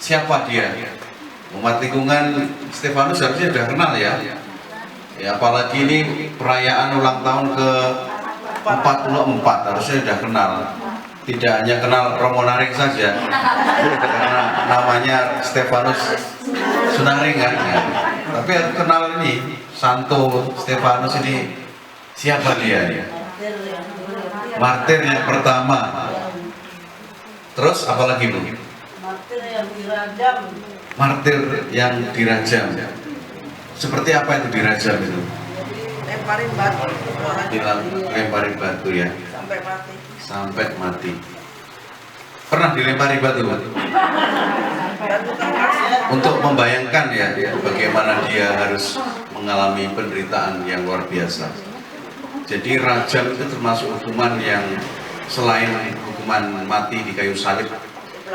Siapa dia? Umat lingkungan Stefanus harusnya sudah kenal ya. Ya, apalagi ini perayaan ulang tahun ke 44 harusnya sudah kenal. Tidak hanya kenal Romo Naring saja, karena namanya Stefanus Sunaring kan. Ya. Tapi kenal ini Santo Stefanus ini siapa dia? Ya? Martir yang pertama. Terus apalagi Bu? Martir yang dirajam. Martir yang dirajam. Seperti apa itu dirajam itu? Jadi lemparin batu. Lemparin batu ya. Sampai mati. Sampai mati. Pernah dilempari batu? Batu kertas ya. Untuk membayangkan ya bagaimana dia harus mengalami penderitaan yang luar biasa. Jadi rajam itu termasuk hukuman yang selain hukuman mati di kayu salib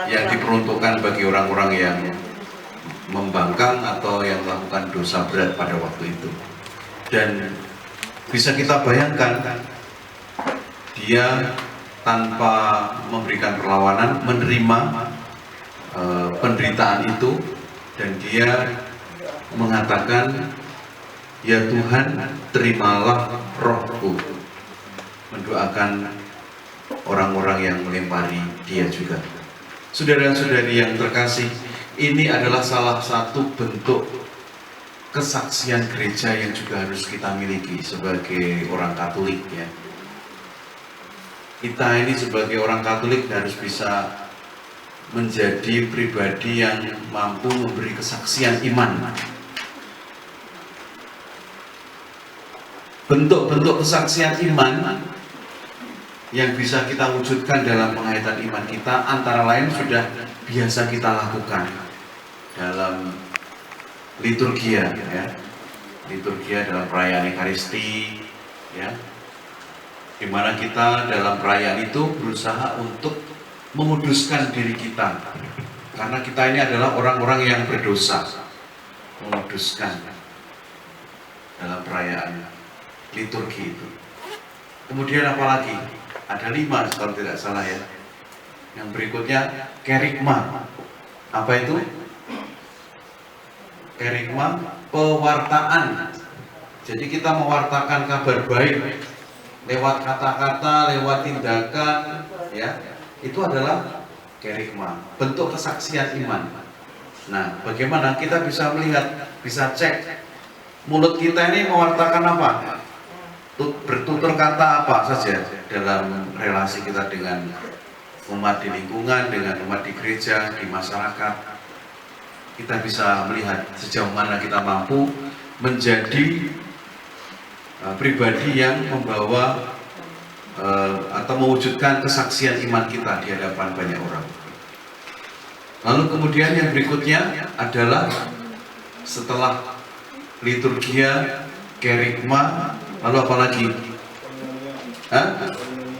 yang diperuntukkan bagi orang-orang yang membangkang atau yang melakukan dosa berat pada waktu itu. Dan bisa kita bayangkan dia tanpa memberikan perlawanan menerima penderitaan itu, dan dia mengatakan, ya Tuhan, terimalah rohku, mendoakan orang-orang yang melempari dia juga. Saudara-saudari yang terkasih, ini adalah salah satu bentuk kesaksian gereja yang juga harus kita miliki sebagai orang Katolik ya. Kita ini sebagai orang Katolik harus bisa menjadi pribadi yang mampu memberi kesaksian iman. Bentuk-bentuk kesaksian iman yang bisa kita wujudkan dalam penghayatan iman kita antara lain sudah biasa kita lakukan dalam liturgia ya. Liturgia dalam perayaan Ekaristi ya. Di mana kita dalam perayaan itu berusaha untuk menguduskan diri kita, karena kita ini adalah orang-orang yang berdosa. Menguduskan dalam perayaan liturgi itu. Kemudian apalagi? Ada 5 kalau tidak salah ya. Yang berikutnya kerigma. Apa itu? Kerigma pewartaan. Jadi kita mewartakan kabar baik lewat kata-kata, lewat tindakan, ya. Itu adalah kerigma, bentuk kesaksian iman. Nah, bagaimana kita bisa melihat, bisa cek mulut kita ini mewartakan apa? Bertutur kata apa saja dalam relasi kita dengan umat di lingkungan, dengan umat di gereja, di masyarakat. Kita bisa melihat sejauh mana kita mampu menjadi pribadi yang membawa atau mewujudkan kesaksian iman kita di hadapan banyak orang. Lalu kemudian yang berikutnya adalah setelah liturgia, kerigma, lalu apa lagi?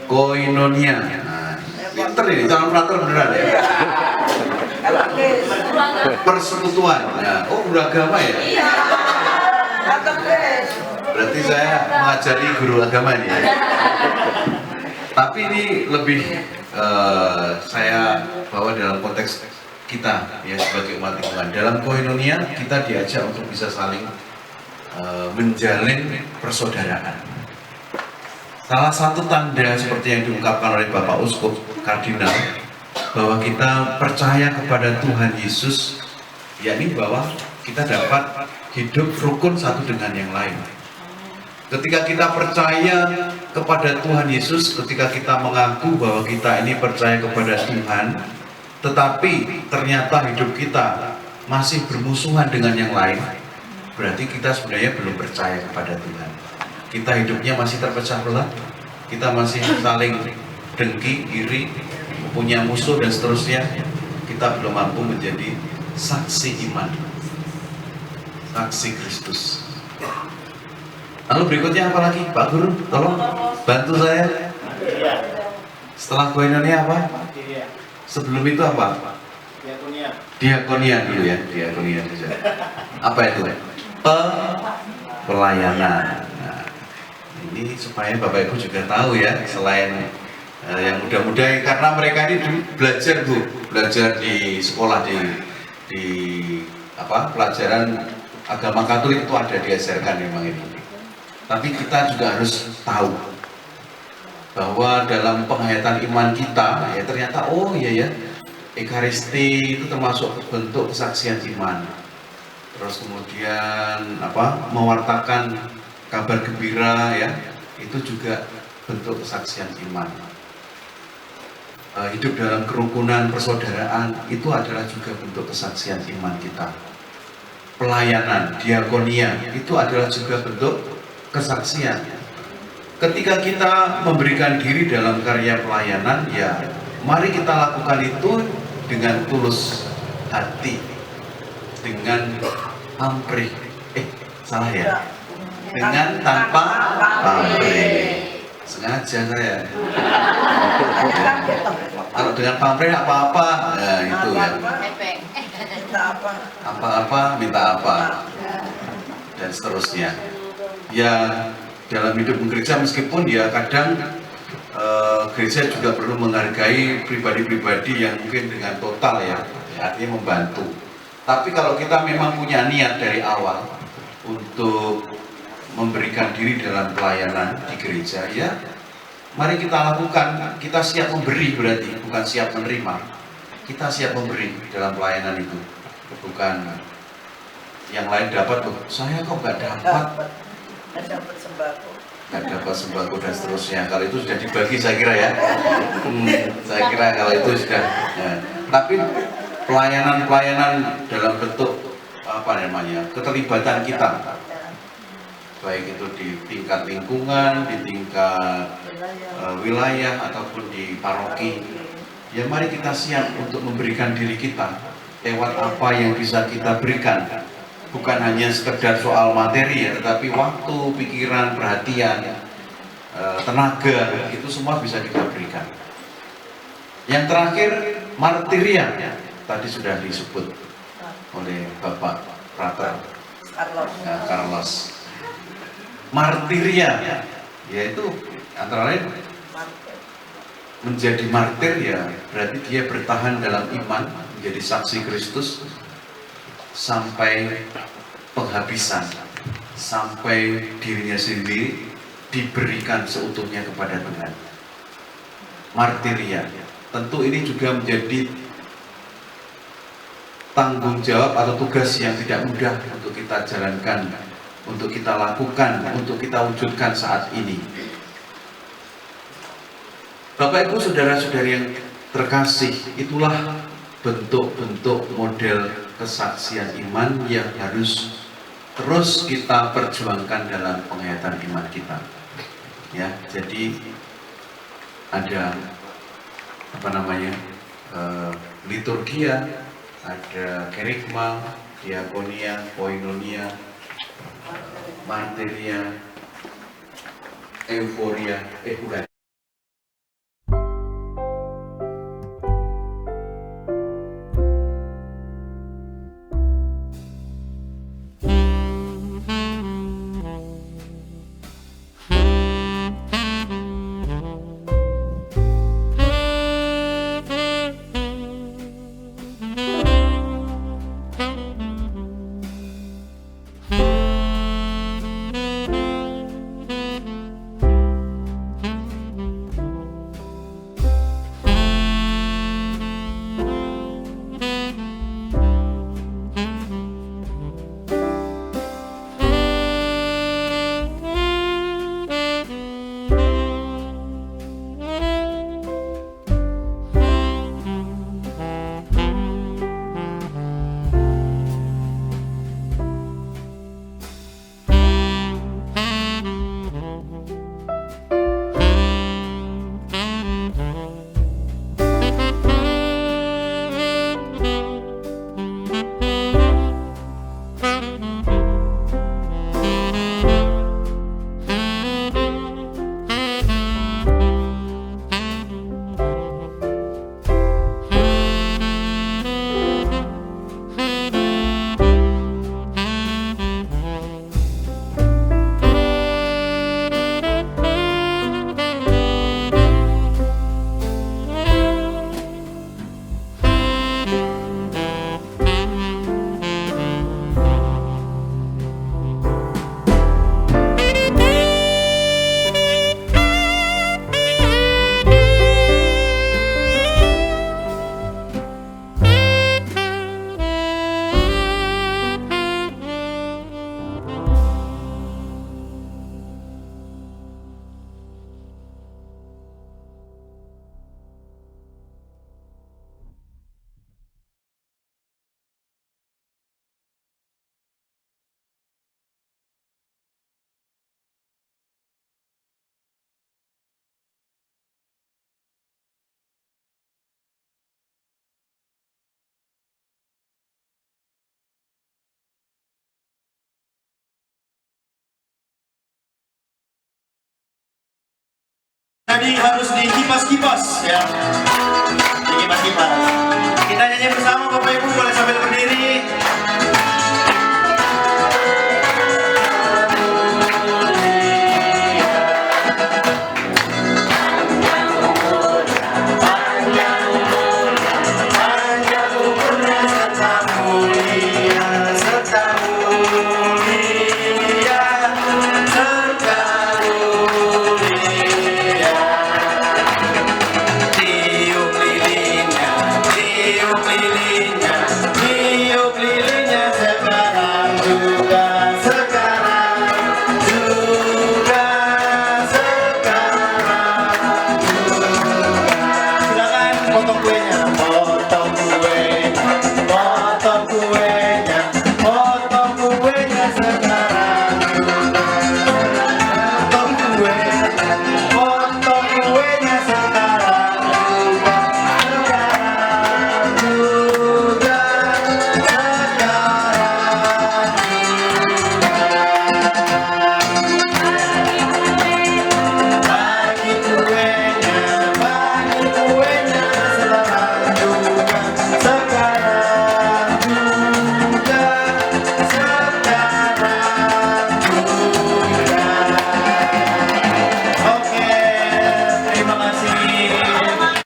Koinonia. Nah, pinter ini, calon frater beneran ya. Persekutuan. Nah, oh beragama ya? Iya. Berarti saya mengajari guru agama ini. Tapi ini lebih saya bawa dalam konteks kita ya sebagai umat Tuhan. Dalam koinonia kita diajak untuk bisa saling menjalin persaudaraan. Salah satu tanda seperti yang diungkapkan oleh Bapak Uskup Kardinal bahwa kita percaya kepada Tuhan Yesus, yakni bahwa kita dapat hidup rukun satu dengan yang lain. Ketika kita percaya kepada Tuhan Yesus, ketika kita mengaku bahwa kita ini percaya kepada Tuhan, tetapi ternyata hidup kita masih bermusuhan dengan yang lain, berarti kita sebenarnya belum percaya kepada Tuhan. Kita hidupnya masih terpecah belah, kita masih saling dengki, iri, punya musuh dan seterusnya. Kita belum mampu menjadi saksi iman, saksi Kristus. Lalu berikutnya apa lagi, Pak Guru? Tolong bantu saya. Setelah koinonia apa? Sebelum itu apa? Diakonia dulu ya, diakonia saja. Apa itu? Pelayanan. Nah, ini supaya Bapak Ibu juga tahu ya, selain yang muda-muda, karena mereka ini belajar di sekolah di pelajaran agama Katolik itu ada diajarkan memang ini. Tapi kita juga harus tahu bahwa dalam penghayatan iman kita ya ternyata oh iya ya, Ekaristi itu termasuk bentuk kesaksian iman. Terus kemudian mewartakan kabar gembira ya, itu juga bentuk kesaksian iman. Hidup dalam kerukunan persaudaraan itu adalah juga bentuk kesaksian iman kita. Pelayanan, diakonia itu adalah juga bentuk kesaksian. Ketika kita memberikan diri dalam karya pelayanan, ya mari kita lakukan itu dengan tulus hati, dengan pamrih. Salah ya? Dengan tanpa pamrih. Sengaja saya. Kalau dengan pamrih apa-apa, ya itu ya. Apa-apa minta apa, dan seterusnya. Ya dalam hidup gereja meskipun ya kadang gereja juga perlu menghargai pribadi-pribadi yang mungkin dengan total ya, artinya membantu. Tapi kalau kita memang punya niat dari awal untuk memberikan diri dalam pelayanan di gereja, ya mari kita lakukan. Kita siap memberi, berarti bukan siap menerima. Kita siap memberi dalam pelayanan itu, bukan yang lain dapat loh, saya kok nggak dapat. Nggak dapat sembako dan seterusnya. Kalau itu sudah dibagi saya kira ya. Saya kira kalau itu sudah ya. Tapi pelayanan dalam bentuk keterlibatan kita, baik itu di tingkat lingkungan, di tingkat wilayah ataupun di paroki, ya mari kita siap untuk memberikan diri kita lewat apa yang bisa kita berikan. Bukan hanya sekedar soal materi ya, tetapi waktu, pikiran, perhatian, tenaga, itu semua bisa kita berikan. Yang terakhir, martiria, tadi sudah disebut oleh Bapak Frater Carlos. Martiria, yaitu antara lain menjadi martir ya, berarti dia bertahan dalam iman, menjadi saksi Kristus sampai penghabisan sampai dirinya sendiri diberikan seutuhnya kepada Tuhan. Martiria, tentu ini juga menjadi tanggung jawab atau tugas yang tidak mudah untuk kita jalankan, untuk kita lakukan, untuk kita wujudkan saat ini. Bapak Ibu saudara-saudari yang terkasih, itulah bentuk-bentuk model kesaksian iman yang harus terus kita perjuangkan dalam penghayatan iman kita. Ya, jadi ada liturgia, ada kerigma, diakonia, koinonia, martiria, euforia, bukan. Tadi harus dikipas-kipas ya, dikipas-kipas.